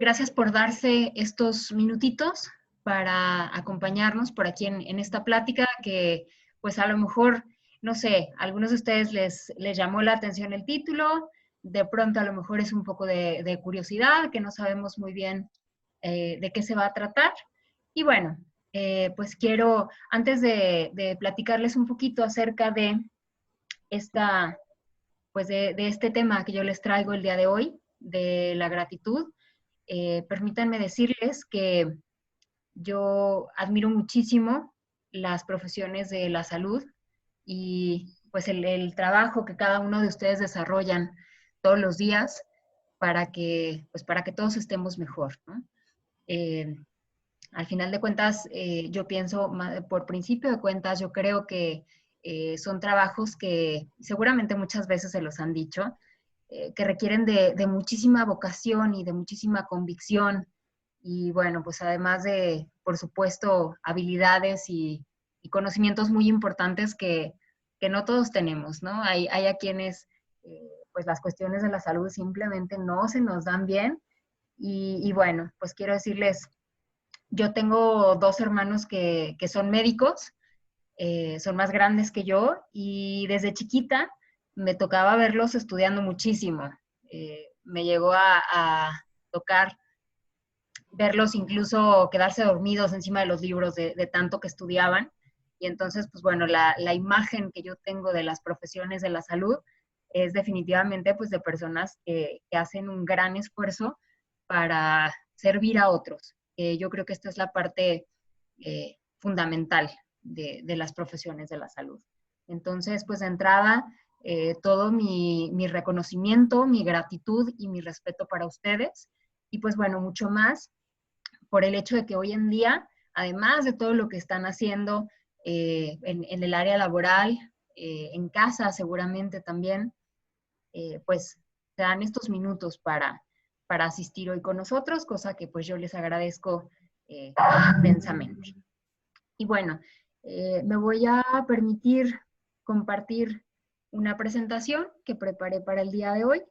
Gracias por darse estos minutitos para acompañarnos por aquí en esta plática que, pues a lo mejor, no sé, a algunos de ustedes les llamó la atención el título, de pronto a lo mejor es un poco de curiosidad, que no sabemos muy bien de qué se va a tratar. Y bueno, pues quiero, antes de platicarles un poquito acerca de esta, pues de este tema que yo les traigo el día de hoy, de la gratitud, permítanme decirles que yo admiro muchísimo las profesiones de la salud y pues el trabajo que cada uno de ustedes desarrollan todos los días para que todos estemos mejor, ¿no? Eh, Al final de cuentas, yo pienso, por principio de cuentas, yo creo que son trabajos que seguramente muchas veces se los han dicho, que requieren de muchísima vocación y de muchísima convicción. Y bueno, pues además de, por supuesto, habilidades y conocimientos muy importantes que no todos tenemos, ¿no? Hay a quienes, pues las cuestiones de la salud simplemente no se nos dan bien. Y bueno, pues quiero decirles, yo tengo dos hermanos que son médicos, son más grandes que yo y desde chiquita me tocaba verlos estudiando muchísimo. Me llegó a tocar verlos incluso quedarse dormidos encima de los libros de tanto que estudiaban. Y entonces, pues bueno, la imagen que yo tengo de las profesiones de la salud es definitivamente pues de personas que hacen un gran esfuerzo para servir a otros. Yo creo que esta es la parte fundamental de las profesiones de la salud. Entonces, pues de entrada, todo mi reconocimiento, mi gratitud y mi respeto para ustedes. Y pues bueno, mucho más por el hecho de que hoy en día, además de todo lo que están haciendo en el área laboral, en casa seguramente también, pues se dan estos minutos para asistir hoy con nosotros, cosa que pues yo les agradezco inmensamente. Y bueno, me voy a permitir compartir una presentación que preparé para el día de hoy.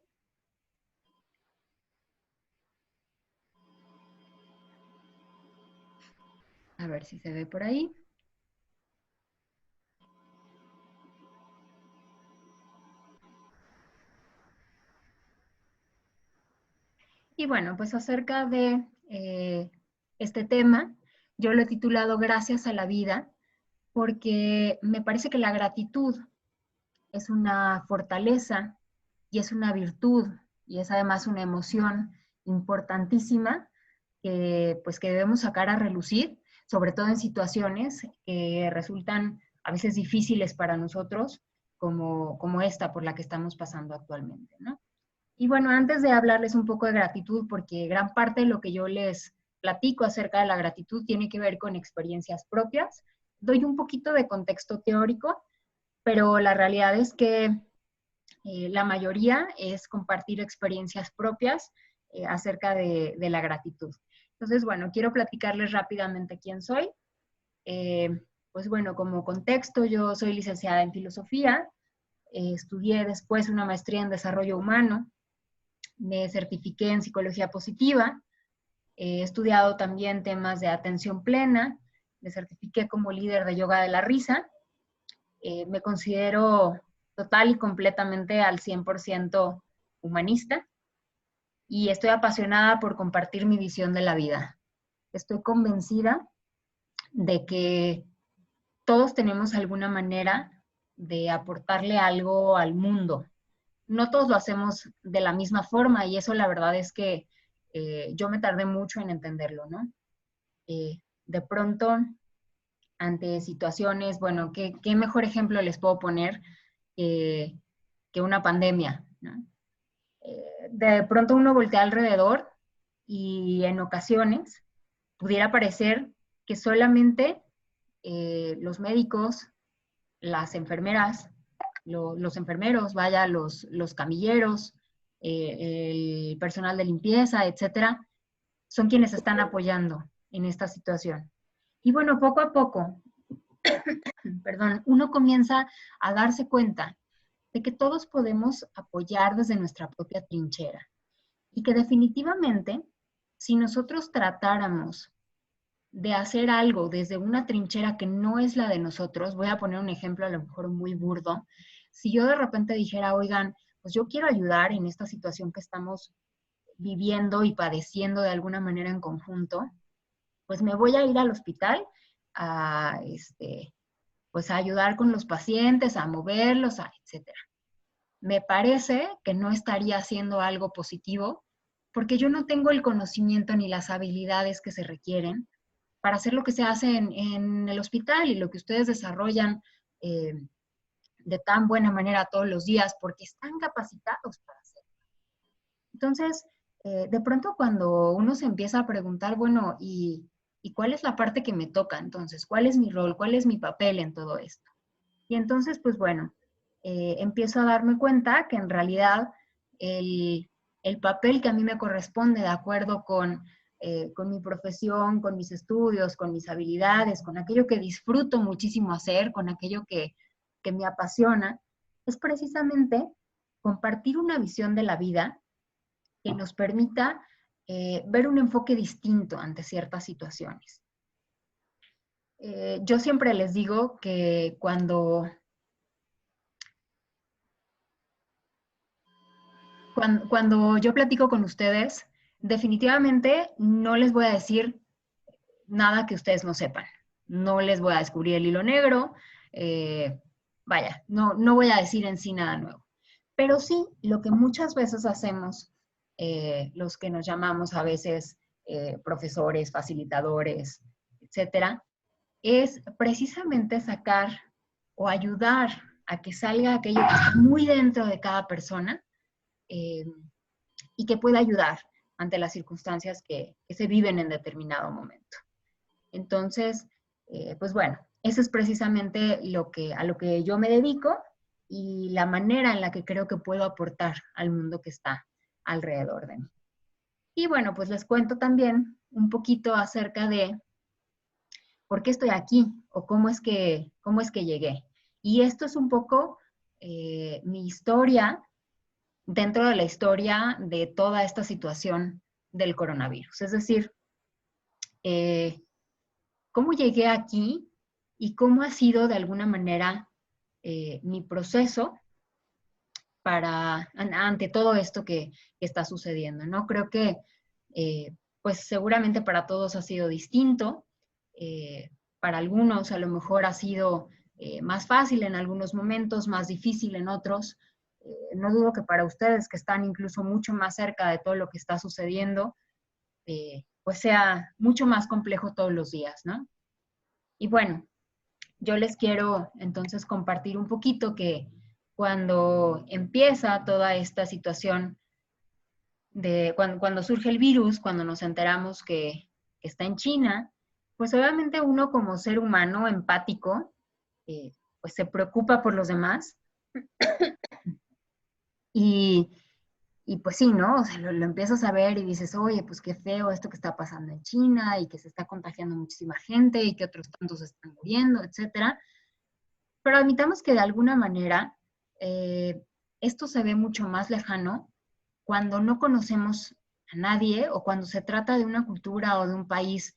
A ver si se ve por ahí. Y bueno, pues acerca de este tema, yo lo he titulado Gracias a la vida, porque me parece que la gratitud es una fortaleza y es una virtud y es además una emoción importantísima que pues que debemos sacar a relucir, sobre todo en situaciones que resultan a veces difíciles para nosotros, como esta por la que estamos pasando actualmente, ¿no? Y bueno, antes de hablarles un poco de gratitud, porque gran parte de lo que yo les platico acerca de la gratitud tiene que ver con experiencias propias, doy un poquito de contexto teórico, pero la realidad es que la mayoría es compartir experiencias propias acerca de la gratitud. Entonces, bueno, quiero platicarles rápidamente quién soy. Pues bueno, como contexto, yo soy licenciada en filosofía, estudié después una maestría en desarrollo humano, me certifiqué en psicología positiva, he estudiado también temas de atención plena, me certifiqué como líder de yoga de la risa, me considero total y completamente al 100% humanista y estoy apasionada por compartir mi visión de la vida. Estoy convencida de que todos tenemos alguna manera de aportarle algo al mundo. No todos lo hacemos de la misma forma y eso la verdad es que yo me tardé mucho en entenderlo, ¿no? De pronto, ante situaciones, bueno, ¿qué mejor ejemplo les puedo poner que una pandemia, ¿no? De pronto uno voltea alrededor y en ocasiones pudiera parecer que solamente los médicos, las enfermeras, los enfermeros, vaya, los camilleros, el personal de limpieza, etcétera, son quienes están apoyando en esta situación. Y bueno, poco a poco, perdón, uno comienza a darse cuenta de que todos podemos apoyar desde nuestra propia trinchera y que definitivamente si nosotros tratáramos de hacer algo desde una trinchera que no es la de nosotros, voy a poner un ejemplo a lo mejor muy burdo, si yo de repente dijera, oigan, pues yo quiero ayudar en esta situación que estamos viviendo y padeciendo de alguna manera en conjunto, pues me voy a ir al hospital a, pues a ayudar con los pacientes, a moverlos, etcétera. Me parece que no estaría haciendo algo positivo porque yo no tengo el conocimiento ni las habilidades que se requieren para hacer lo que se hace en el hospital y lo que ustedes desarrollan eh, de tan buena manera todos los días porque están capacitados para hacerlo. Entonces, de pronto cuando uno se empieza a preguntar, bueno, ¿y cuál es la parte que me toca entonces? ¿Cuál es mi rol? ¿Cuál es mi papel en todo esto? Y entonces, pues bueno, empiezo a darme cuenta que en realidad el papel que a mí me corresponde de acuerdo con mi profesión, con mis estudios, con mis habilidades, con aquello que disfruto muchísimo hacer, con aquello que me apasiona, es precisamente compartir una visión de la vida que nos permita ver un enfoque distinto ante ciertas situaciones. Yo siempre les digo que cuando yo platico con ustedes, definitivamente no les voy a decir nada que ustedes no sepan. No les voy a descubrir el hilo negro. Vaya, no voy a decir en sí nada nuevo. Pero sí, lo que muchas veces hacemos, los que nos llamamos a veces profesores, facilitadores, etcétera, es precisamente sacar o ayudar a que salga aquello que está muy dentro de cada persona eh, y que pueda ayudar ante las circunstancias que se viven en determinado momento. Entonces, pues bueno, eso es precisamente a lo que yo me dedico y la manera en la que creo que puedo aportar al mundo que está alrededor de mí. Y bueno, pues les cuento también un poquito acerca de por qué estoy aquí o cómo es que llegué. Y esto es un poco mi historia dentro de la historia de toda esta situación del coronavirus. Es decir, eh, cómo llegué aquí y cómo ha sido de alguna manera mi proceso ante todo esto que está sucediendo, ¿no? Creo que, pues seguramente para todos ha sido distinto, para algunos a lo mejor ha sido más fácil en algunos momentos, más difícil en otros. No dudo que para ustedes que están incluso mucho más cerca de todo lo que está sucediendo, pues sea mucho más complejo todos los días, ¿no? Y bueno, yo les quiero entonces compartir un poquito que cuando empieza toda esta situación cuando surge el virus, cuando nos enteramos que está en China, pues obviamente uno como ser humano empático, pues se preocupa por los demás y, y pues sí, ¿no? O sea, lo empiezas a ver y dices, oye, pues qué feo esto que está pasando en China y que se está contagiando muchísima gente y que otros tantos están muriendo, etcétera. Pero admitamos que de alguna manera esto se ve mucho más lejano cuando no conocemos a nadie o cuando se trata de una cultura o de un país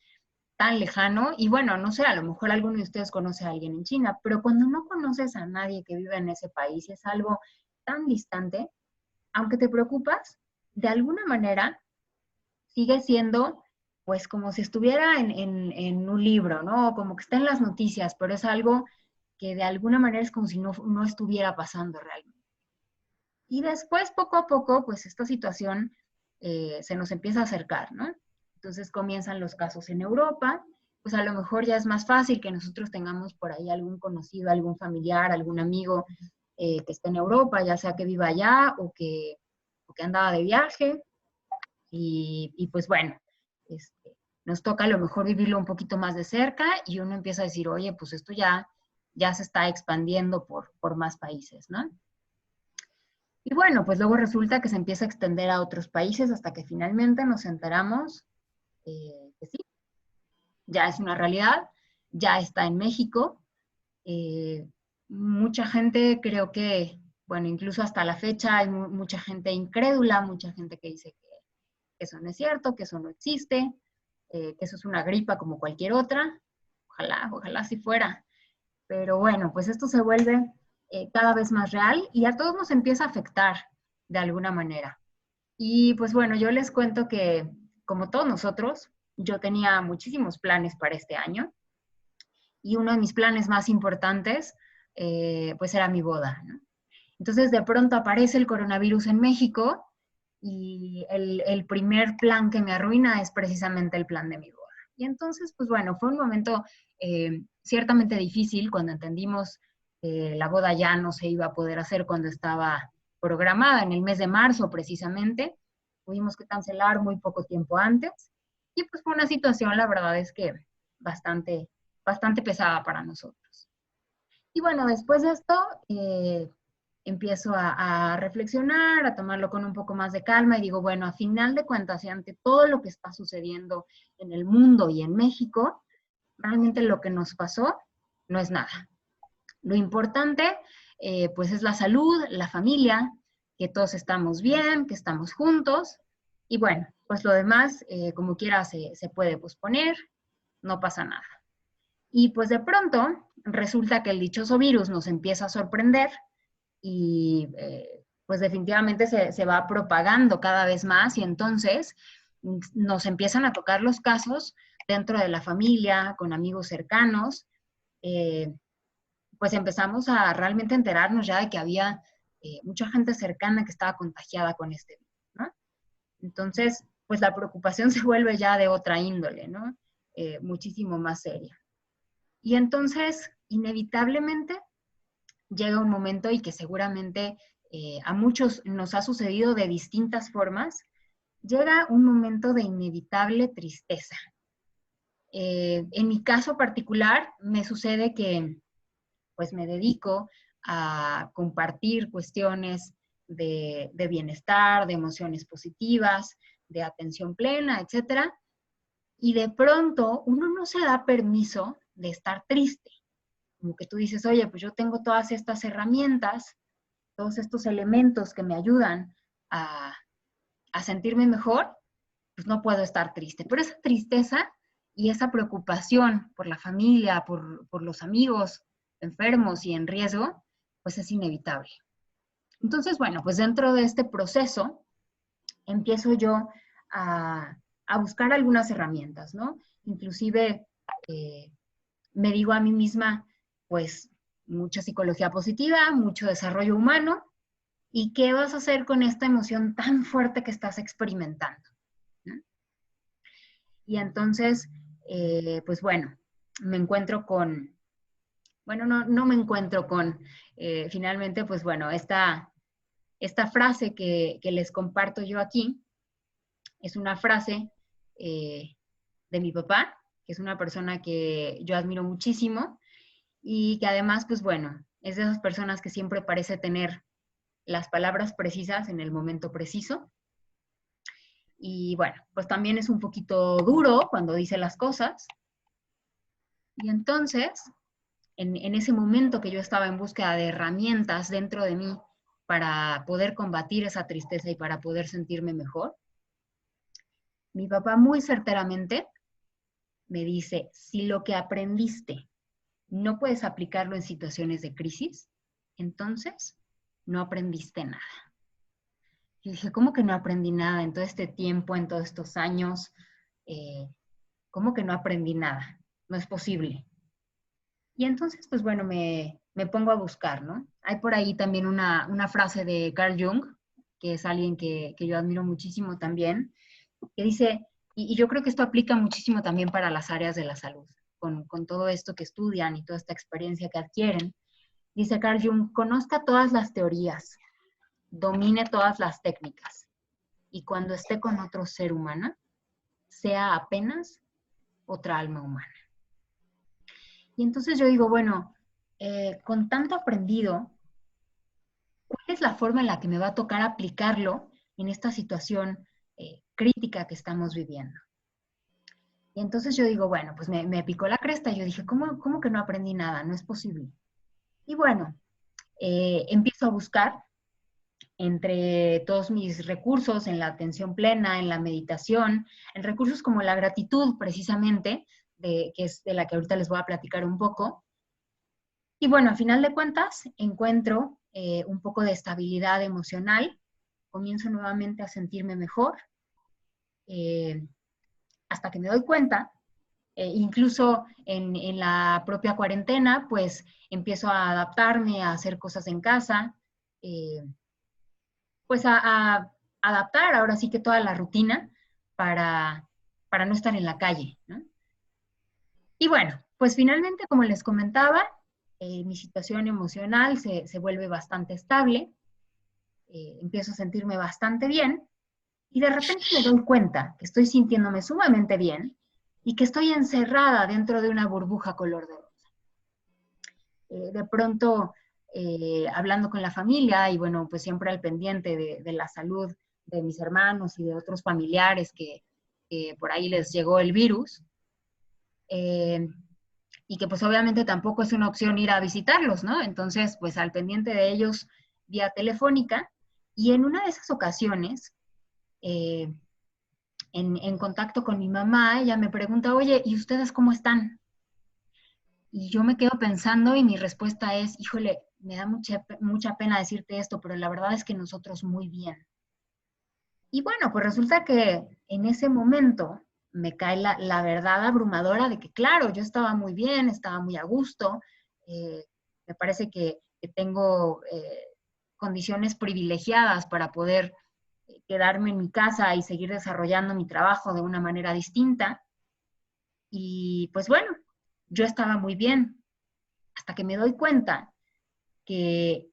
tan lejano. Y bueno, no sé, a lo mejor alguno de ustedes conoce a alguien en China, pero cuando no conoces a nadie que vive en ese país, es algo tan distante, aunque te preocupas, de alguna manera sigue siendo pues como si estuviera en un libro, ¿no? Como que está en las noticias, pero es algo que de alguna manera es como si no estuviera pasando realmente. Y después, poco a poco, pues esta situación se nos empieza a acercar, ¿no? Entonces comienzan los casos en Europa, pues a lo mejor ya es más fácil que nosotros tengamos por ahí algún conocido, algún familiar, algún amigo que esté en Europa, ya sea que viva allá o que andaba de viaje. Y pues bueno, nos toca a lo mejor vivirlo un poquito más de cerca y uno empieza a decir, oye, pues esto ya se está expandiendo por más países, ¿no? Y bueno, pues luego resulta que se empieza a extender a otros países hasta que finalmente nos enteramos que sí, ya es una realidad, ya está en México. Eh, Mucha gente creo que, bueno, incluso hasta la fecha hay mucha gente incrédula, mucha gente que dice que eso no es cierto, que eso no existe, que eso es una gripa como cualquier otra. Ojalá, ojalá si fuera. Pero bueno, pues esto se vuelve cada vez más real y a todos nos empieza a afectar de alguna manera. Y pues bueno, yo les cuento que como todos nosotros, yo tenía muchísimos planes para este año y uno de mis planes más importantes pues era mi boda, ¿no? Entonces de pronto aparece el coronavirus en México y el primer plan que me arruina es precisamente el plan de mi boda. Y entonces, pues bueno, fue un momento ciertamente difícil cuando entendimos que la boda ya no se iba a poder hacer cuando estaba programada en el mes de marzo precisamente. Tuvimos que cancelar muy poco tiempo antes y pues fue una situación, la verdad es que bastante, bastante pesada para nosotros. Y bueno, después de esto, empiezo a reflexionar, a tomarlo con un poco más de calma y digo, bueno, a final de cuentas y ante todo lo que está sucediendo en el mundo y en México, realmente lo que nos pasó no es nada. Lo importante, pues es la salud, la familia, que todos estamos bien, que estamos juntos y bueno, pues lo demás, como quiera, se puede posponer, no pasa nada. Y pues de pronto resulta que el dichoso virus nos empieza a sorprender y pues definitivamente se va propagando cada vez más y entonces nos empiezan a tocar los casos dentro de la familia, con amigos cercanos, pues empezamos a realmente enterarnos ya de que había mucha gente cercana que estaba contagiada con este virus, ¿no? Entonces, pues la preocupación se vuelve ya de otra índole, ¿no? Muchísimo más seria. Y entonces, inevitablemente, llega un momento y que seguramente a muchos nos ha sucedido de distintas formas, llega un momento de inevitable tristeza. En mi caso particular, me sucede que pues me dedico a compartir cuestiones de bienestar, de emociones positivas, de atención plena, etcétera. Y de pronto uno no se da permiso de estar triste. Como que tú dices, oye, pues yo tengo todas estas herramientas, todos estos elementos que me ayudan a sentirme mejor, pues no puedo estar triste. Pero esa tristeza y esa preocupación por la familia, por los amigos enfermos y en riesgo, pues es inevitable. Entonces, bueno, pues dentro de este proceso empiezo yo a buscar algunas herramientas, ¿no? Inclusive me digo a mí misma, pues mucha psicología positiva, mucho desarrollo humano, ¿y qué vas a hacer con esta emoción tan fuerte que estás experimentando? ¿No? Y entonces, pues bueno, me encuentro con, bueno, no me encuentro con, finalmente, pues bueno, esta frase que les comparto yo aquí es una frase de mi papá, que es una persona que yo admiro muchísimo y que además, pues bueno, es de esas personas que siempre parece tener las palabras precisas en el momento preciso. Y bueno, pues también es un poquito duro cuando dice las cosas. Y entonces, en ese momento que yo estaba en búsqueda de herramientas dentro de mí para poder combatir esa tristeza y para poder sentirme mejor, mi papá muy certeramente me dice, si lo que aprendiste no puedes aplicarlo en situaciones de crisis, entonces no aprendiste nada. Y dije, ¿cómo que no aprendí nada en todo este tiempo, en todos estos años? ¿Cómo que no aprendí nada? No es posible. Y entonces, pues bueno, me pongo a buscar, ¿no? Hay por ahí también una frase de Carl Jung, que es alguien que yo admiro muchísimo también, que dice, y yo creo que esto aplica muchísimo también para las áreas de la salud, con todo esto que estudian y toda esta experiencia que adquieren. Dice Carl Jung, conozca todas las teorías, domine todas las técnicas, y cuando esté con otro ser humano, sea apenas otra alma humana. Y entonces yo digo, bueno, con tanto aprendido, ¿cuál es la forma en la que me va a tocar aplicarlo en esta situación crítica que estamos viviendo? Y entonces yo digo, bueno, pues me picó la cresta y yo dije, ¿cómo que no aprendí nada? No es posible. Y bueno, empiezo a buscar entre todos mis recursos en la atención plena, en la meditación, en recursos como la gratitud precisamente, que es de la que ahorita les voy a platicar un poco. Y bueno, a final de cuentas, encuentro un poco de estabilidad emocional, comienzo nuevamente a sentirme mejor, eh, hasta que me doy cuenta, incluso en la propia cuarentena, pues empiezo a adaptarme, a hacer cosas en casa, eh, pues a adaptar ahora sí que toda la rutina para, para no estar en la calle, ¿no? Y bueno, pues finalmente, como les comentaba, mi situación emocional se vuelve bastante estable, empiezo a sentirme bastante bien y de repente me doy cuenta que estoy sintiéndome sumamente bien y que estoy encerrada dentro de una burbuja color de rosa. De pronto, hablando con la familia y bueno, pues siempre al pendiente de la salud de mis hermanos y de otros familiares que por ahí les llegó el virus, eh, y que pues obviamente tampoco es una opción ir a visitarlos, ¿no? Entonces, pues al pendiente de ellos vía telefónica, y en una de esas ocasiones, eh, en contacto con mi mamá, ella me pregunta, oye, ¿y ustedes cómo están? Y yo me quedo pensando y mi respuesta es, híjole, me da mucha pena decirte esto, pero la verdad es que nosotros muy bien. Y bueno, pues resulta que en ese momento me cae la verdad abrumadora de que, claro, yo estaba muy bien, estaba muy a gusto, me parece que tengo condiciones privilegiadas para poder quedarme en mi casa y seguir desarrollando mi trabajo de una manera distinta. Y pues bueno, yo estaba muy bien, hasta que me doy cuenta que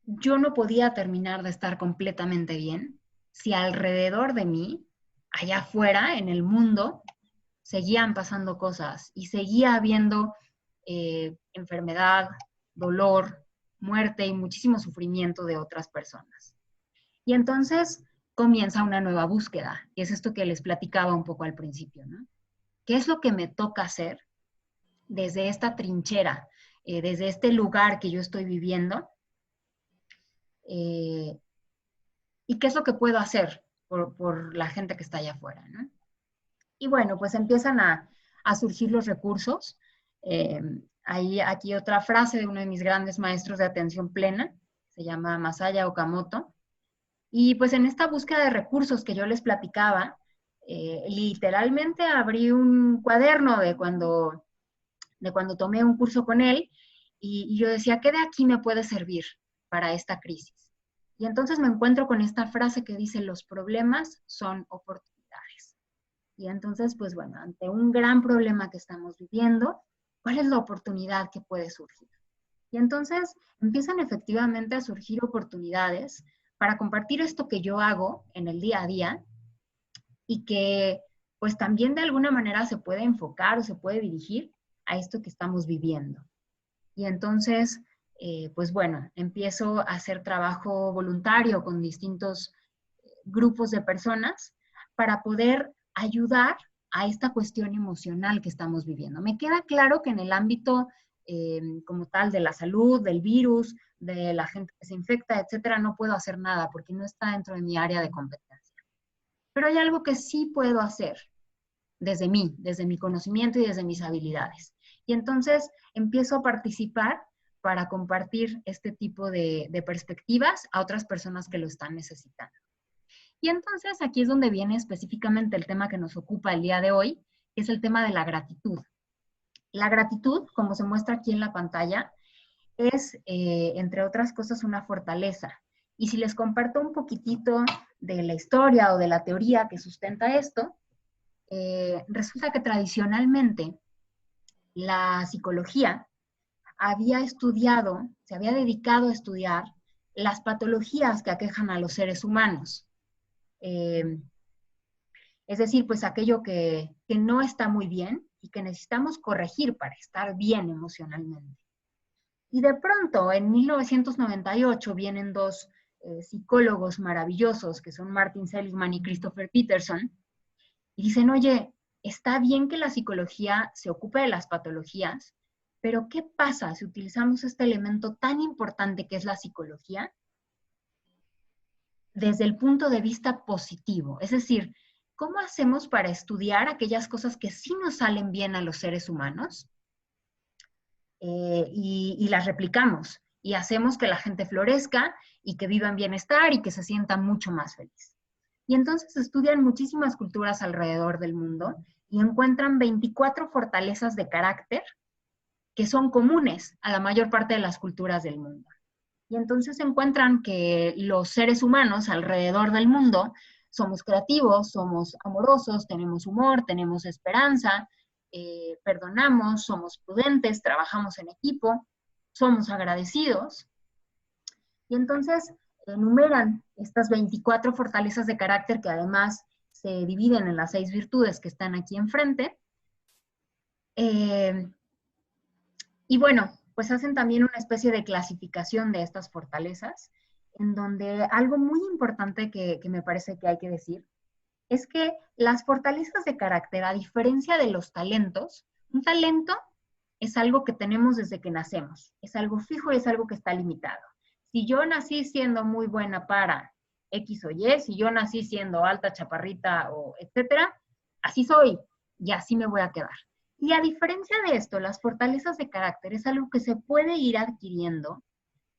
yo no podía terminar de estar completamente bien si alrededor de mí, allá afuera, en el mundo, seguían pasando cosas y seguía habiendo enfermedad, dolor, muerte y muchísimo sufrimiento de otras personas. Y entonces comienza una nueva búsqueda, y es esto que les platicaba un poco al principio, ¿no? ¿Qué es lo que me toca hacer desde esta trinchera, desde este lugar que yo estoy viviendo? Eh, ¿Y qué es lo que puedo hacer por la gente que está allá afuera, ¿no? Y bueno, pues empiezan a surgir los recursos. Eh, Hay aquí otra frase de uno de mis grandes maestros de atención plena, se llama Masaya Okamoto. Y pues en esta búsqueda de recursos que yo les platicaba, literalmente abrí un cuaderno de cuando tomé un curso con él y yo decía, ¿qué de aquí me puede servir para esta crisis? Y entonces me encuentro con esta frase que dice, los problemas son oportunidades. Y entonces, pues bueno, ante un gran problema que estamos viviendo, ¿cuál es la oportunidad que puede surgir? Y entonces empiezan efectivamente a surgir oportunidades para compartir esto que yo hago en el día a día y que pues también de alguna manera se puede enfocar o se puede dirigir a esto que estamos viviendo. Y entonces, pues bueno, empiezo a hacer trabajo voluntario con distintos grupos de personas para poder ayudar a esta cuestión emocional que estamos viviendo. Me queda claro que en el ámbito como tal de la salud, del virus, de la gente que se infecta, etcétera, no puedo hacer nada porque no está dentro de mi área de competencia. Pero hay algo que sí puedo hacer desde mí, desde mi conocimiento y desde mis habilidades. Y entonces empiezo a participar para compartir este tipo de perspectivas a otras personas que lo están necesitando. Y entonces aquí es donde viene específicamente el tema que nos ocupa el día de hoy, que es el tema de la gratitud. La gratitud, como se muestra aquí en la pantalla, es, entre otras cosas, una fortaleza. Y si les comparto un poquitito de la historia o de la teoría que sustenta esto, resulta que tradicionalmente la psicología había estudiado, se había dedicado a estudiar las patologías que aquejan a los seres humanos. Eh, es decir, pues aquello que no está muy bien y que necesitamos corregir para estar bien emocionalmente. Y de pronto, en 1998, vienen dos psicólogos maravillosos, que son Martin Seligman y Christopher Peterson, y dicen, oye, está bien que la psicología se ocupe de las patologías, pero ¿qué pasa si utilizamos este elemento tan importante que es la psicología desde el punto de vista positivo. Es decir, ¿cómo hacemos para estudiar aquellas cosas que sí nos salen bien a los seres humanos y las replicamos y hacemos que la gente florezca y que viva en bienestar y que se sienta mucho más feliz? Y entonces estudian muchísimas culturas alrededor del mundo y encuentran 24 fortalezas de carácter que son comunes a la mayor parte de las culturas del mundo. Y entonces encuentran que los seres humanos alrededor del mundo somos creativos, somos amorosos, tenemos humor, tenemos esperanza, perdonamos, somos prudentes, trabajamos en equipo, somos agradecidos. Y entonces enumeran estas 24 fortalezas de carácter que además se dividen en las 6 virtudes que están aquí enfrente. Y bueno, pues hacen también una especie de clasificación de estas fortalezas, en donde algo muy importante que me parece que hay que decir es que las fortalezas de carácter, a diferencia de los talentos, un talento es algo que tenemos desde que nacemos, es algo fijo y es algo que está limitado. Si yo nací siendo muy buena para X o Y, si yo nací siendo alta, chaparrita o etcétera, así soy y así me voy a quedar. Y a diferencia de esto, las fortalezas de carácter es algo que se puede ir adquiriendo,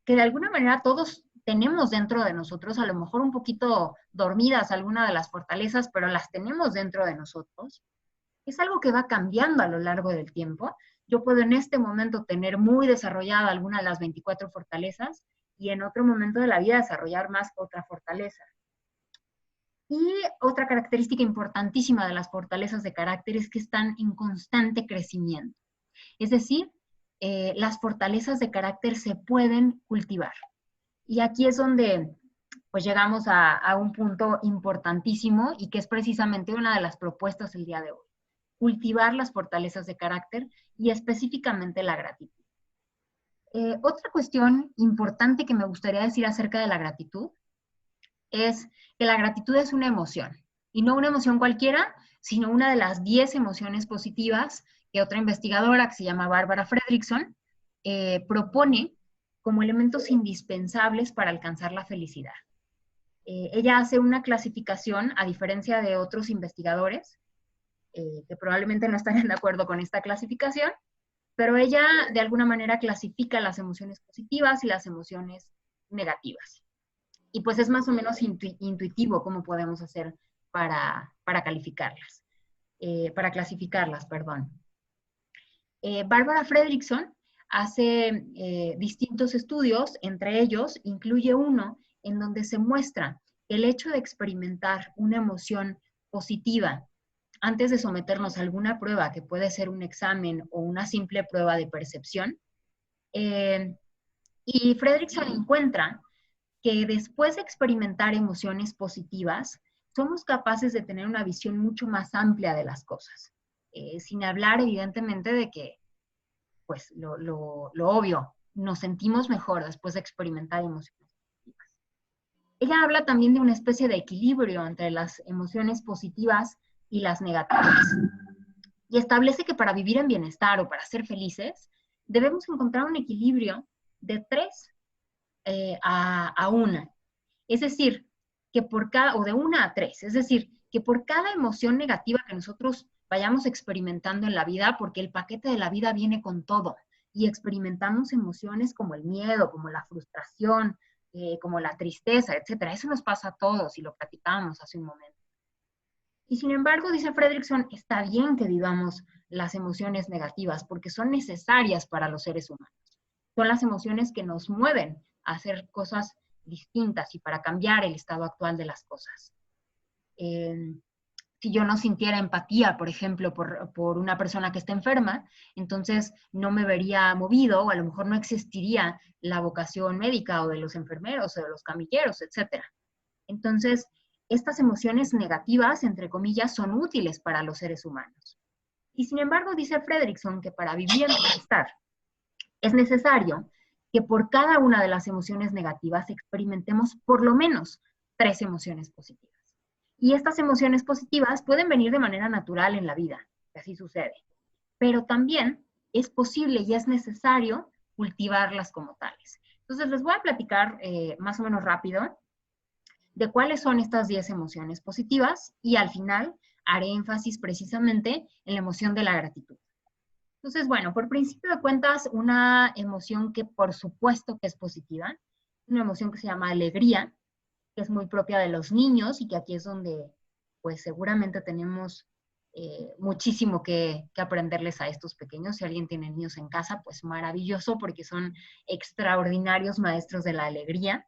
que de alguna manera todos tenemos dentro de nosotros, a lo mejor un poquito dormidas alguna de las fortalezas, pero las tenemos dentro de nosotros. Es algo que va cambiando a lo largo del tiempo. Yo puedo en este momento tener muy desarrollada alguna de las 24 fortalezas y en otro momento de la vida desarrollar más otra fortaleza. Y otra característica importantísima de las fortalezas de carácter es que están en constante crecimiento. Es decir, las fortalezas de carácter se pueden cultivar. Y aquí es donde pues llegamos a un punto importantísimo y que es precisamente una de las propuestas del día de hoy. Cultivar las fortalezas de carácter y específicamente la gratitud. Otra cuestión importante que me gustaría decir acerca de la gratitud es que la gratitud es una emoción, y no una emoción cualquiera, sino una de las 10 emociones positivas que otra investigadora que se llama Barbara Fredrickson propone como elementos indispensables para alcanzar la felicidad. Ella hace una clasificación, a diferencia de otros investigadores, que probablemente no estarían de acuerdo con esta clasificación, pero ella de alguna manera clasifica las emociones positivas y las emociones negativas. Y pues es más o menos intuitivo cómo podemos hacer para calificarlas, para clasificarlas, perdón. Barbara Fredrickson hace distintos estudios, entre ellos incluye uno en donde se muestra el hecho de experimentar una emoción positiva antes de someternos a alguna prueba, que puede ser un examen o una simple prueba de percepción. Y Fredrickson encuentra que después de experimentar emociones positivas, somos capaces de tener una visión mucho más amplia de las cosas. Sin hablar, evidentemente, de que, pues, lo obvio, nos sentimos mejor después de experimentar emociones positivas. Ella habla también de una especie de equilibrio entre las emociones positivas y las negativas. Y establece que para vivir en bienestar o para ser felices, debemos encontrar un equilibrio de 3 a 1. Es decir, que por cada, o de 1 a 3, es decir, que por cada emoción negativa que nosotros vayamos experimentando en la vida, porque el paquete de la vida viene con todo, y experimentamos emociones como el miedo, como la frustración, como la tristeza, etcétera. Eso nos pasa a todos y lo platicábamos hace un momento. Y sin embargo, dice Fredrickson, está bien que vivamos las emociones negativas porque son necesarias para los seres humanos. Son las emociones que nos mueven a hacer cosas distintas y para cambiar el estado actual de las cosas. Si yo no sintiera empatía, por ejemplo, por una persona que está enferma, entonces no me vería movido o a lo mejor no existiría la vocación médica o de los enfermeros o de los camilleros, etc. Entonces, estas emociones negativas, entre comillas, son útiles para los seres humanos. Y sin embargo, dice Fredrickson que para vivir en bienestar es necesario que por cada una de las emociones negativas experimentemos por lo menos 3 emociones positivas. Y estas emociones positivas pueden venir de manera natural en la vida, que así sucede. Pero también es posible y es necesario cultivarlas como tales. Entonces, les voy a platicar más o menos rápido de cuáles son estas 10 emociones positivas y al final haré énfasis precisamente en la emoción de la gratitud. Entonces, bueno, por principio de cuentas, una emoción que por supuesto que es positiva, una emoción que se llama alegría, que es muy propia de los niños y que aquí es donde pues seguramente tenemos muchísimo que aprenderles a estos pequeños. Si alguien tiene niños en casa, pues maravilloso porque son extraordinarios maestros de la alegría.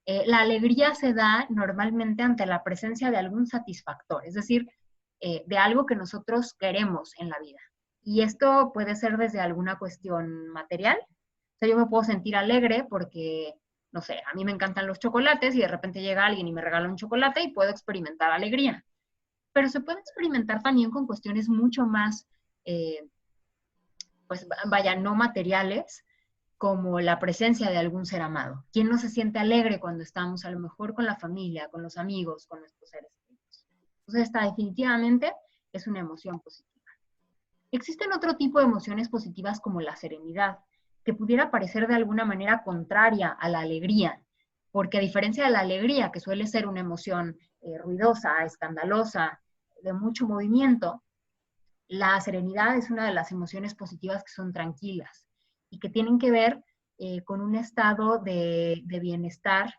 La alegría se da normalmente ante la presencia de algún satisfactor, es decir, de algo que nosotros queremos en la vida. Y esto puede ser desde alguna cuestión material. O sea, yo me puedo sentir alegre porque, no sé, a mí me encantan los chocolates y de repente llega alguien y me regala un chocolate y puedo experimentar alegría. Pero se puede experimentar también con cuestiones mucho más, pues vaya, no materiales, como la presencia de algún ser amado. ¿Quién no se siente alegre cuando estamos a lo mejor con la familia, con los amigos, con nuestros seres queridos? Entonces, esta definitivamente es una emoción positiva. Existen otro tipo de emociones positivas como la serenidad, que pudiera parecer de alguna manera contraria a la alegría, porque a diferencia de la alegría, que suele ser una emoción ruidosa, escandalosa, de mucho movimiento, la serenidad es una de las emociones positivas que son tranquilas y que tienen que ver con un estado de bienestar,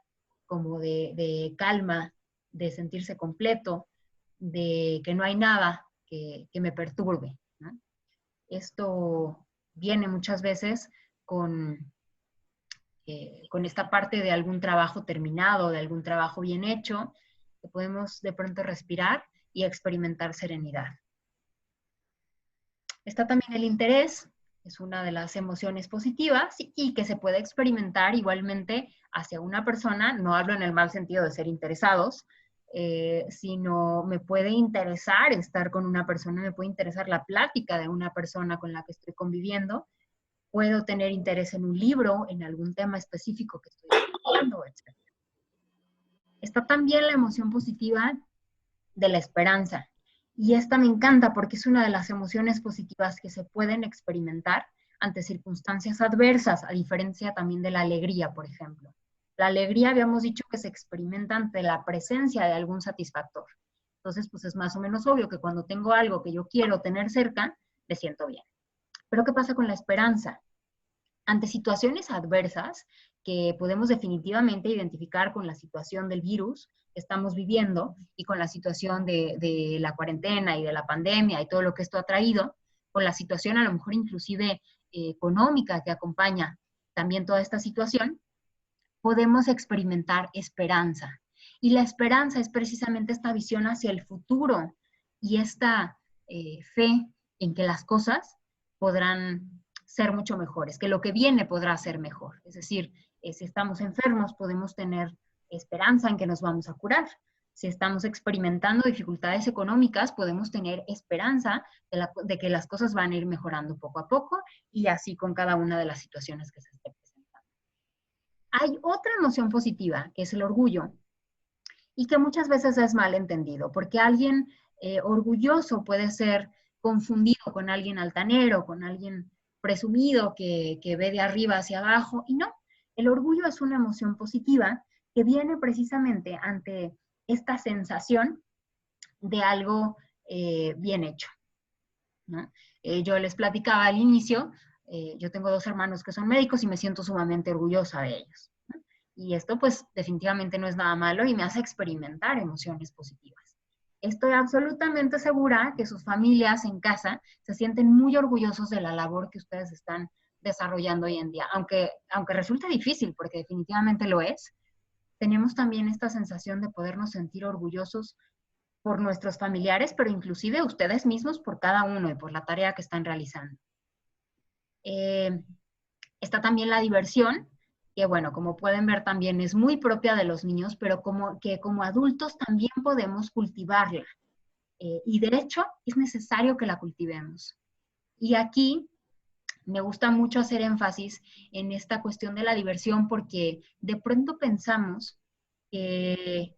como de calma, de sentirse completo, de que no hay nada que me perturbe, ¿no? Esto viene muchas veces con esta parte de algún trabajo terminado, de algún trabajo bien hecho, que podemos de pronto respirar y experimentar serenidad. Está también el interés, es una de las emociones positivas y que se puede experimentar igualmente hacia una persona, no hablo en el mal sentido de ser interesados, sino me puede interesar estar con una persona, me puede interesar la plática de una persona con la que estoy conviviendo, puedo tener interés en un libro, en algún tema específico que estoy estudiando, etc. Está también la emoción positiva de la esperanza. Y esta me encanta porque es una de las emociones positivas que se pueden experimentar ante circunstancias adversas, a diferencia también de la alegría, por ejemplo. La alegría habíamos dicho que se experimenta ante la presencia de algún satisfactor. Entonces, pues es más o menos obvio que cuando tengo algo que yo quiero tener cerca, me siento bien. Pero ¿qué pasa con la esperanza? Ante situaciones adversas que podemos definitivamente identificar con la situación del virus que estamos viviendo y con la situación de la cuarentena y de la pandemia y todo lo que esto ha traído, con la situación a lo mejor inclusive económica que acompaña también toda esta situación, podemos experimentar esperanza. Y la esperanza es precisamente esta visión hacia el futuro y esta fe en que las cosas podrán ser mucho mejores, que lo que viene podrá ser mejor. Es decir, si estamos enfermos, podemos tener esperanza en que nos vamos a curar. Si estamos experimentando dificultades económicas, podemos tener esperanza de que las cosas van a ir mejorando poco a poco y así con cada una de las situaciones que se esté presentando. Hay otra emoción positiva, que es el orgullo, y que muchas veces es mal entendido, porque alguien orgulloso puede ser confundido con alguien altanero, con alguien presumido que ve de arriba hacia abajo, y no, el orgullo es una emoción positiva que viene precisamente ante esta sensación de algo bien hecho, ¿no? Yo les platicaba al inicio, yo tengo 2 hermanos que son médicos y me siento sumamente orgullosa de ellos, ¿no? Y esto pues definitivamente no es nada malo y me hace experimentar emociones positivas. Estoy absolutamente segura que sus familias en casa se sienten muy orgullosos de la labor que ustedes están desarrollando hoy en día, aunque resulte difícil, porque definitivamente lo es, tenemos también esta sensación de podernos sentir orgullosos por nuestros familiares, pero inclusive ustedes mismos por cada uno y por la tarea que están realizando. Está también la diversión, que bueno, como pueden ver también es muy propia de los niños, pero como adultos también podemos cultivarla. Y de hecho es necesario que la cultivemos. Y aquí me gusta mucho hacer énfasis en esta cuestión de la diversión porque de pronto pensamos que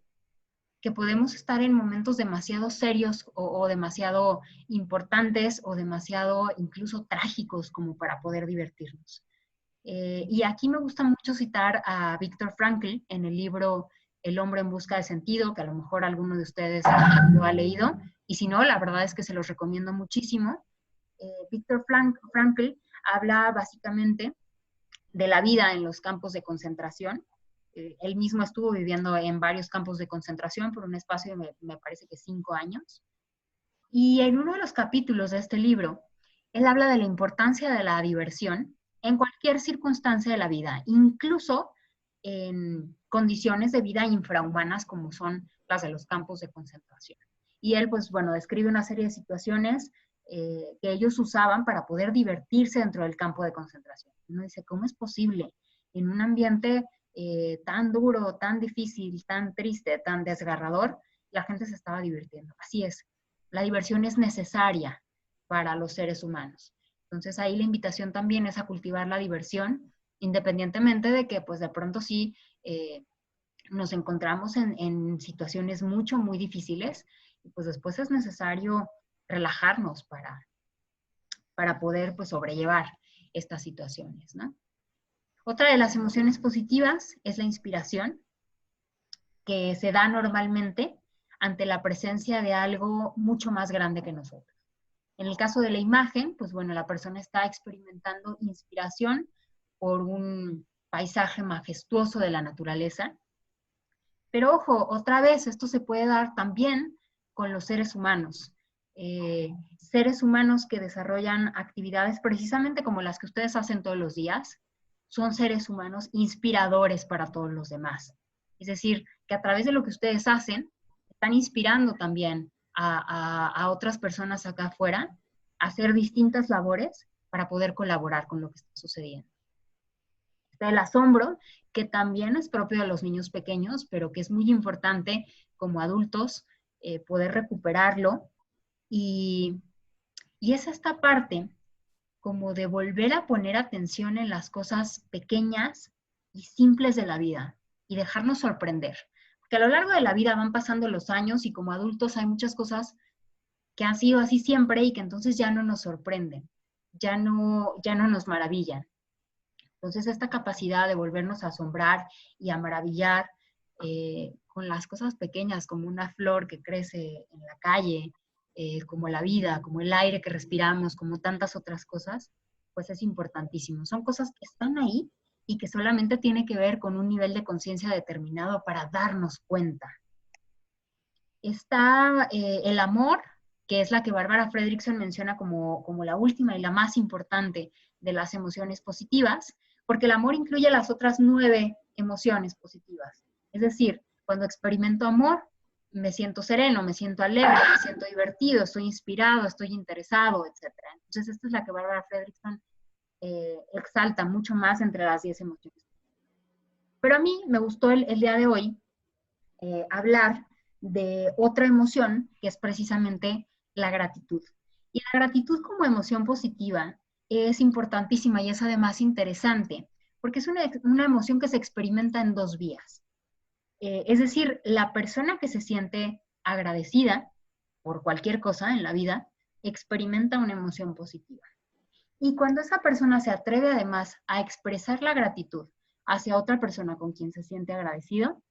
podemos estar en momentos demasiado serios o demasiado importantes o demasiado incluso trágicos como para poder divertirnos. Y aquí me gusta mucho citar a Viktor Frankl en el libro El hombre en busca de sentido, que a lo mejor alguno de ustedes lo ha leído, y si no, la verdad es que se los recomiendo muchísimo. Viktor Frankl habla básicamente de la vida en los campos de concentración. Él mismo estuvo viviendo en varios campos de concentración por un espacio de, me parece que 5 años. Y en uno de los capítulos de este libro, él habla de la importancia de la diversión en cualquier circunstancia de la vida, incluso en condiciones de vida infrahumanas como son las de los campos de concentración. Y él, pues bueno, describe una serie de situaciones que ellos usaban para poder divertirse dentro del campo de concentración. Uno dice, ¿cómo es posible en un ambiente tan duro, tan difícil, tan triste, tan desgarrador, la gente se estaba divirtiendo? Así es, la diversión es necesaria para los seres humanos. Entonces ahí la invitación también es a cultivar la diversión, independientemente de que pues de pronto sí nos encontramos en situaciones muy difíciles, y pues después es necesario relajarnos para poder pues sobrellevar estas situaciones, ¿no? Otra de las emociones positivas es la inspiración, que se da normalmente ante la presencia de algo mucho más grande que nosotros. En el caso de la imagen, pues bueno, la persona está experimentando inspiración por un paisaje majestuoso de la naturaleza. Pero ojo, otra vez, esto se puede dar también con los seres humanos. Seres humanos que desarrollan actividades precisamente como las que ustedes hacen todos los días, son seres humanos inspiradores para todos los demás. Es decir, que a través de lo que ustedes hacen, están inspirando también a otras personas acá afuera a hacer distintas labores para poder colaborar con lo que está sucediendo. Está el asombro, que también es propio de los niños pequeños, pero que es muy importante como adultos poder recuperarlo. Y es esta parte como de volver a poner atención en las cosas pequeñas y simples de la vida y dejarnos sorprender. Porque a lo largo de la vida van pasando los años y como adultos hay muchas cosas que han sido así siempre y que entonces ya no nos sorprenden, ya no nos maravillan. Entonces esta capacidad de volvernos a asombrar y a maravillar con las cosas pequeñas, como una flor que crece en la calle, como la vida, como el aire que respiramos, como tantas otras cosas, pues es importantísimo. Son cosas que están ahí y que solamente tiene que ver con un nivel de conciencia determinado para darnos cuenta. Está el amor, que es la que Barbara Fredrickson menciona como la última y la más importante de las emociones positivas, porque el amor incluye las otras 9 emociones positivas. Es decir, cuando experimento amor, me siento sereno, me siento alegre, me siento divertido, estoy inspirado, estoy interesado, etc. Entonces, esta es la que Barbara Fredrickson exalta mucho más entre las 10 emociones. Pero a mí me gustó el día de hoy hablar de otra emoción, que es precisamente la gratitud. Y la gratitud como emoción positiva es importantísima y es además interesante, porque es una emoción que se experimenta en 2 vías. Es decir, la persona que se siente agradecida por cualquier cosa en la vida, experimenta una emoción positiva. Y cuando esa persona se atreve además a expresar la gratitud hacia otra persona con quien se siente agradecido,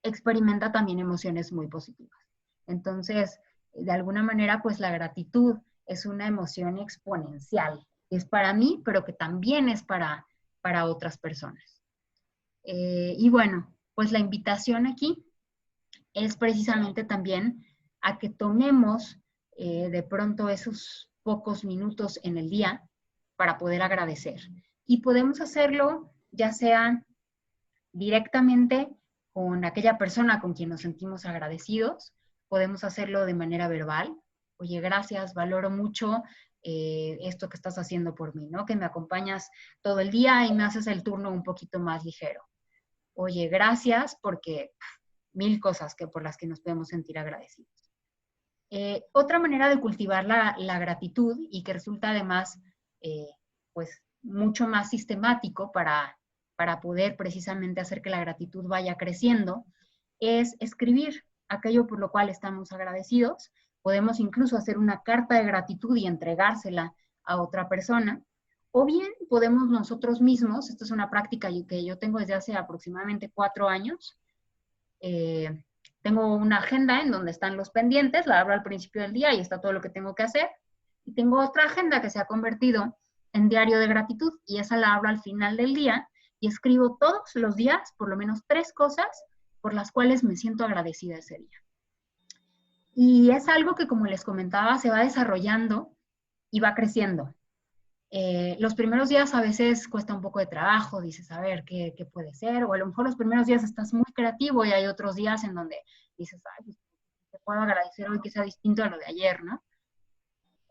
experimenta también emociones muy positivas. Entonces, de alguna manera, pues la gratitud es una emoción exponencial. Es para mí, pero que también es para otras personas. Y bueno, pues la invitación aquí es precisamente también a que tomemos de pronto esos pocos minutos en el día para poder agradecer. Y podemos hacerlo ya sea directamente con aquella persona con quien nos sentimos agradecidos, podemos hacerlo de manera verbal. Oye, gracias, valoro mucho esto que estás haciendo por mí, ¿no? Que me acompañas todo el día y me haces el turno un poquito más ligero. Oye, gracias porque 1000 cosas por las que nos podemos sentir agradecidos. Otra manera de cultivar la gratitud y que resulta además pues mucho más sistemático para poder precisamente hacer que la gratitud vaya creciendo, es escribir aquello por lo cual estamos agradecidos. Podemos incluso hacer una carta de gratitud y entregársela a otra persona, O bien podemos nosotros mismos, esta es una práctica que yo tengo desde hace aproximadamente 4 años, tengo una agenda en donde están los pendientes, la abro al principio del día y está todo lo que tengo que hacer. Y tengo otra agenda que se ha convertido en diario de gratitud y esa la abro al final del día y escribo todos los días por lo menos 3 cosas por las cuales me siento agradecida ese día. Y es algo que, como les comentaba, se va desarrollando y va creciendo. Los primeros días a veces cuesta un poco de trabajo, dices, a ver, ¿qué puede ser? O a lo mejor los primeros días estás muy creativo y hay otros días en donde dices, ay, pues, te puedo agradecer hoy que sea distinto a lo de ayer, ¿no?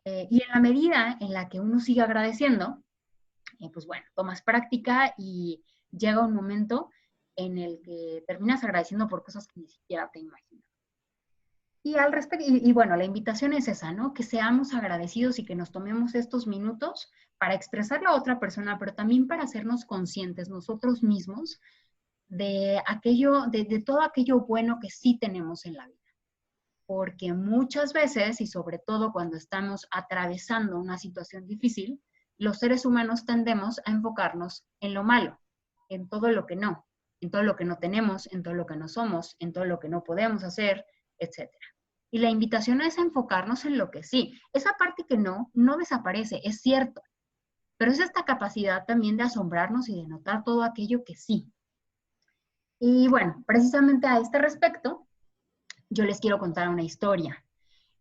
Y en la medida en la que uno sigue agradeciendo, pues bueno, tomas práctica y llega un momento en el que terminas agradeciendo por cosas que ni siquiera te imaginas. Y al respecto, y bueno, la invitación es esa, ¿no? Que seamos agradecidos y que nos tomemos estos minutos para expresarlo a otra persona, pero también para hacernos conscientes nosotros mismos de aquello, de todo aquello bueno que sí tenemos en la vida. Porque muchas veces, y sobre todo cuando estamos atravesando una situación difícil, los seres humanos tendemos a enfocarnos en lo malo, en todo lo que no, en todo lo que no tenemos, en todo lo que no somos, en todo lo que no podemos hacer, etcétera. Y la invitación es a enfocarnos en lo que sí. Esa parte que no desaparece, es cierto, pero es esta capacidad también de asombrarnos y de notar todo aquello que sí. Y bueno, precisamente a este respecto, yo les quiero contar una historia.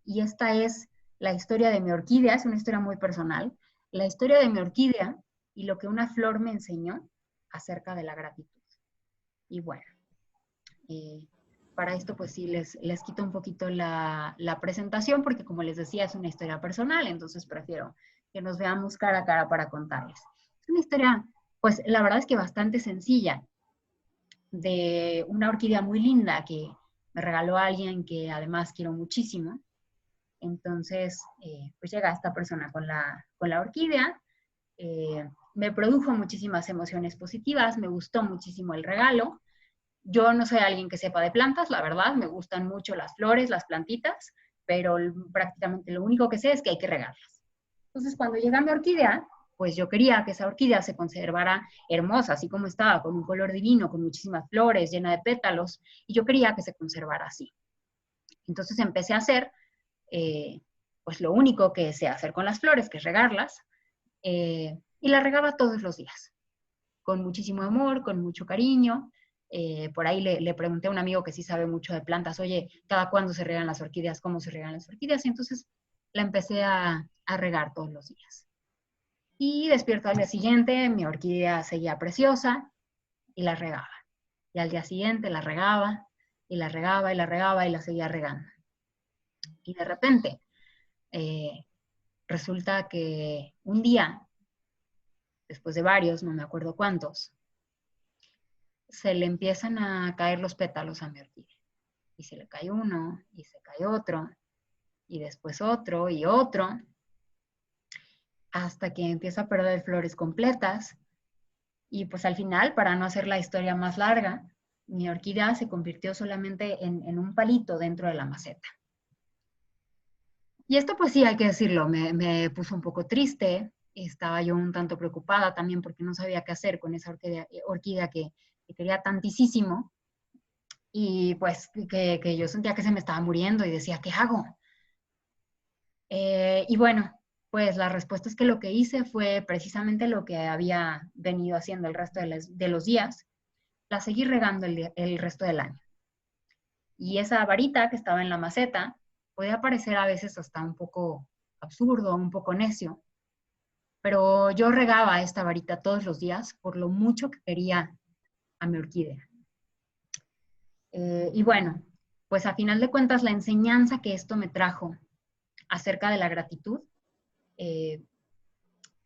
Y esta es la historia de mi orquídea, es una historia muy personal. La historia de mi orquídea y lo que una flor me enseñó acerca de la gratitud. Y bueno, para esto pues sí les quito un poquito la presentación porque como les decía es una historia personal, entonces prefiero que nos veamos cara a cara para contarles. Es una historia pues la verdad es que bastante sencilla de una orquídea muy linda que me regaló a alguien que además quiero muchísimo. Entonces, pues llega esta persona con la orquídea, me produjo muchísimas emociones positivas, me gustó muchísimo el regalo. Yo no soy alguien que sepa de plantas, la verdad, me gustan mucho las flores, las plantitas, pero prácticamente lo único que sé es que hay que regarlas. Entonces, cuando llega mi orquídea, pues yo quería que esa orquídea se conservara hermosa, así como estaba, con un color divino, con muchísimas flores, llena de pétalos, y yo quería que se conservara así. Entonces empecé a hacer pues lo único que sé hacer con las flores, que es regarlas, y las regaba todos los días, con muchísimo amor, con mucho cariño. Por ahí le pregunté a un amigo que sí sabe mucho de plantas, oye, ¿cada cuándo se regan las orquídeas? ¿Cómo se regan las orquídeas? Y entonces la empecé a regar todos los días. Y despierto al día siguiente, mi orquídea seguía preciosa y la regaba. Y al día siguiente la regaba, y la regaba, y la regaba, y la seguía regando. Y de repente, eh, resulta que un día, después de varios, no me acuerdo cuántos, se le empiezan a caer los pétalos a mi orquídea. Y se le cae uno, y se cae otro, y después otro, y otro, hasta que empieza a perder flores completas. Y pues al final, para no hacer la historia más larga, mi orquídea se convirtió solamente en un palito dentro de la maceta. Y esto pues sí, hay que decirlo, me puso un poco triste, estaba yo un tanto preocupada también porque no sabía qué hacer con esa orquídea que quería tantísimo y pues que yo sentía que se me estaba muriendo y decía, ¿qué hago? Y bueno, pues la respuesta es que lo que hice fue precisamente lo que había venido haciendo el resto de los días, la seguí regando el resto del año. Y esa varita que estaba en la maceta podía parecer a veces hasta un poco absurdo, un poco necio, pero yo regaba esta varita todos los días por lo mucho que quería a mi orquídea. Y bueno, pues a final de cuentas la enseñanza que esto me trajo acerca de la gratitud eh,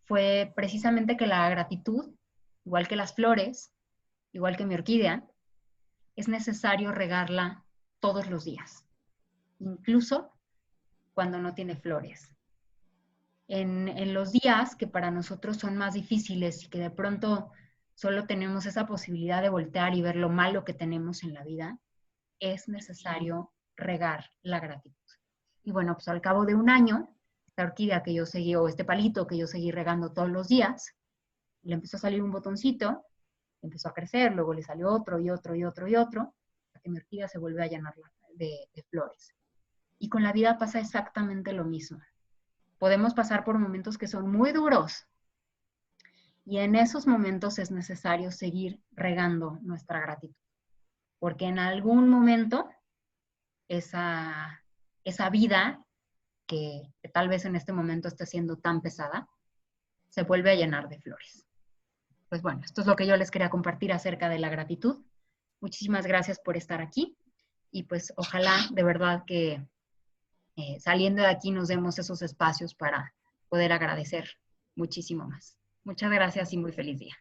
fue precisamente que la gratitud, igual que las flores, igual que mi orquídea, es necesario regarla todos los días, incluso cuando no tiene flores. En los días que para nosotros son más difíciles y que de pronto solo tenemos esa posibilidad de voltear y ver lo malo que tenemos en la vida, es necesario regar la gratitud. Y bueno, pues al cabo de un año, esta orquídea que yo seguí, o este palito que yo seguí regando todos los días, le empezó a salir un botoncito, empezó a crecer, luego le salió otro y otro y otro y otro, hasta que mi orquídea se vuelve a llenar de flores. Y con la vida pasa exactamente lo mismo. Podemos pasar por momentos que son muy duros, y en esos momentos es necesario seguir regando nuestra gratitud, porque en algún momento esa vida que tal vez en este momento esté siendo tan pesada, se vuelve a llenar de flores. Pues bueno, esto es lo que yo les quería compartir acerca de la gratitud. Muchísimas gracias por estar aquí y pues ojalá de verdad que saliendo de aquí nos demos esos espacios para poder agradecer muchísimo más. Muchas gracias y muy feliz día.